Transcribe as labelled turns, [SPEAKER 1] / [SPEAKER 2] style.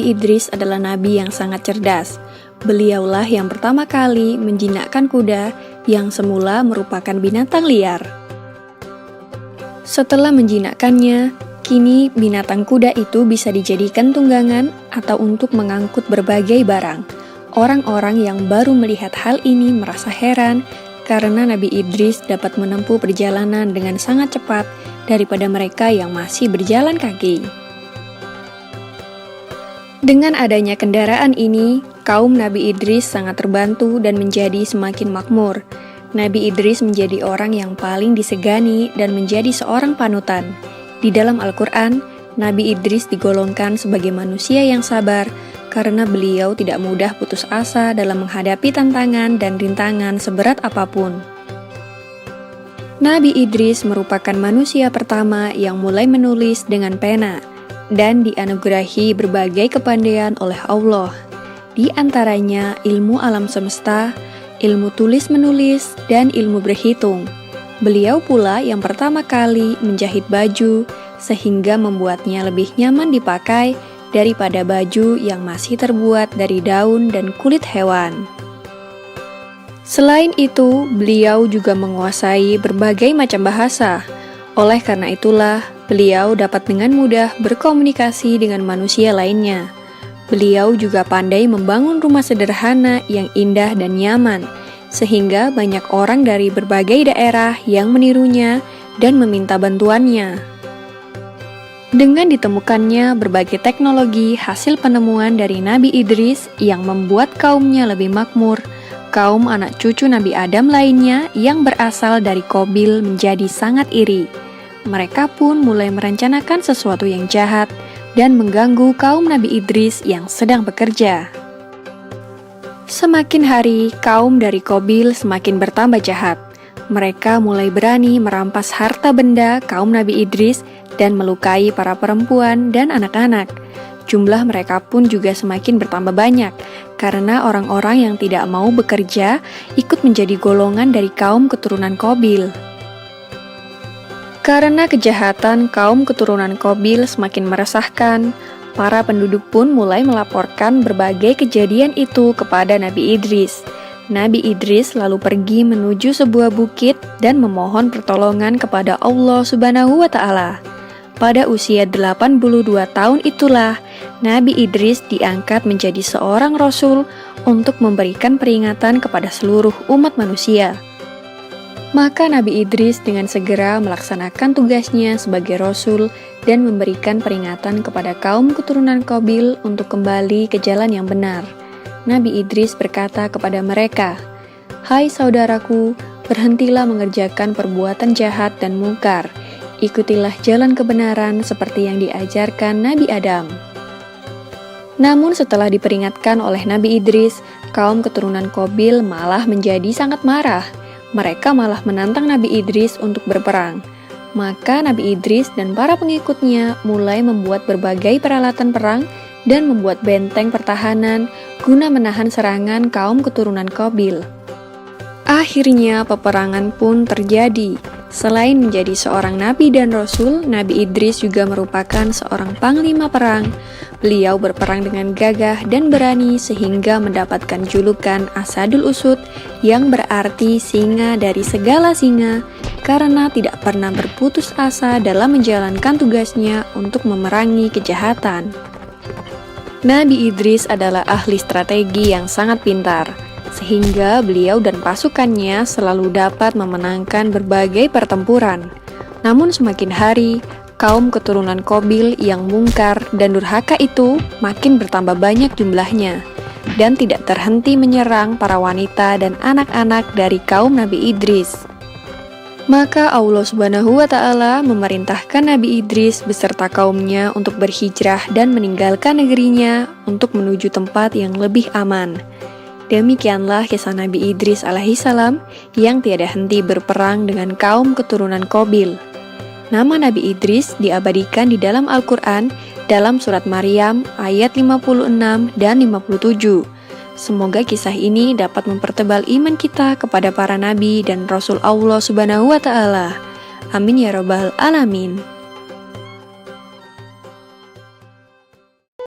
[SPEAKER 1] Nabi Idris adalah nabi yang sangat cerdas. Beliaulah yang pertama kali menjinakkan kuda yang semula merupakan binatang liar. Setelah menjinakkannya, kini binatang kuda itu bisa dijadikan tunggangan atau untuk mengangkut berbagai barang. Orang-orang yang baru melihat hal ini merasa heran karena Nabi Idris dapat menempuh perjalanan dengan sangat cepat daripada mereka yang masih berjalan kaki. Dengan adanya kendaraan ini, kaum Nabi Idris sangat terbantu dan menjadi semakin makmur. Nabi Idris menjadi orang yang paling disegani dan menjadi seorang panutan. Di dalam Al-Quran, Nabi Idris digolongkan sebagai manusia yang sabar karena beliau tidak mudah putus asa dalam menghadapi tantangan dan rintangan seberat apapun. Nabi Idris merupakan manusia pertama yang mulai menulis dengan pena dan dianugerahi berbagai kepandaian oleh Allah. Di antaranya ilmu alam semesta, ilmu tulis-menulis, dan ilmu berhitung. Beliau pula yang pertama kali menjahit baju, sehingga membuatnya lebih nyaman dipakai daripada baju yang masih terbuat dari daun dan kulit hewan. Selain itu, beliau juga menguasai berbagai macam bahasa. Oleh karena itulah, beliau dapat dengan mudah berkomunikasi dengan manusia lainnya. Beliau juga pandai membangun rumah sederhana yang indah dan nyaman, sehingga banyak orang dari berbagai daerah yang menirunya dan meminta bantuannya. Dengan ditemukannya berbagai teknologi hasil penemuan dari Nabi Idris yang membuat kaumnya lebih makmur, kaum anak cucu Nabi Adam lainnya yang berasal dari Qabil menjadi sangat iri. Mereka pun mulai merencanakan sesuatu yang jahat dan mengganggu kaum Nabi Idris yang sedang bekerja. Semakin hari, kaum dari Qabil semakin bertambah jahat. Mereka mulai berani merampas harta benda kaum Nabi Idris dan melukai para perempuan dan anak-anak. Jumlah mereka pun juga semakin bertambah banyak, karena orang-orang yang tidak mau bekerja ikut menjadi golongan dari kaum keturunan Qabil. Karena kejahatan kaum keturunan Qabil semakin meresahkan, para penduduk pun mulai melaporkan berbagai kejadian itu kepada Nabi Idris. Nabi Idris lalu pergi menuju sebuah bukit dan memohon pertolongan kepada Allah Subhanahu wa Ta'ala. Pada usia 82 tahun itulah, Nabi Idris diangkat menjadi seorang rasul untuk memberikan peringatan kepada seluruh umat manusia. Maka Nabi Idris dengan segera melaksanakan tugasnya sebagai rasul dan memberikan peringatan kepada kaum keturunan Qabil untuk kembali ke jalan yang benar. Nabi Idris berkata kepada mereka, "Hai saudaraku, berhentilah mengerjakan perbuatan jahat dan mungkar. Ikutilah jalan kebenaran seperti yang diajarkan Nabi Adam." Namun setelah diperingatkan oleh Nabi Idris, kaum keturunan Qabil malah menjadi sangat marah. Mereka malah menantang Nabi Idris untuk berperang. Maka Nabi Idris dan para pengikutnya mulai membuat berbagai peralatan perang dan membuat benteng pertahanan guna menahan serangan kaum keturunan Qabil. Akhirnya peperangan pun terjadi. Selain menjadi seorang nabi dan rasul, Nabi Idris juga merupakan seorang panglima perang. Beliau berperang dengan gagah dan berani sehingga mendapatkan julukan Asadul Usud yang berarti singa dari segala singa karena tidak pernah berputus asa dalam menjalankan tugasnya untuk memerangi kejahatan. Nabi Idris adalah ahli strategi yang sangat pintar, sehingga beliau dan pasukannya selalu dapat memenangkan berbagai pertempuran. Namun semakin hari, kaum keturunan Qabil yang mungkar dan durhaka itu makin bertambah banyak jumlahnya, dan tidak terhenti menyerang para wanita dan anak-anak dari kaum Nabi Idris. Maka Allah Subhanahu wa Ta'ala memerintahkan Nabi Idris beserta kaumnya untuk berhijrah dan meninggalkan negerinya untuk menuju tempat yang lebih aman. Demikianlah kisah Nabi Idris alaihissalam yang tiada henti berperang dengan kaum keturunan Qabil. Nama Nabi Idris diabadikan di dalam Al-Quran dalam surat Maryam ayat 56 dan 57. Semoga kisah ini dapat mempertebal iman kita kepada para nabi dan rasul Allah Subhanahu wa Ta'ala. Amin ya rabbal alamin.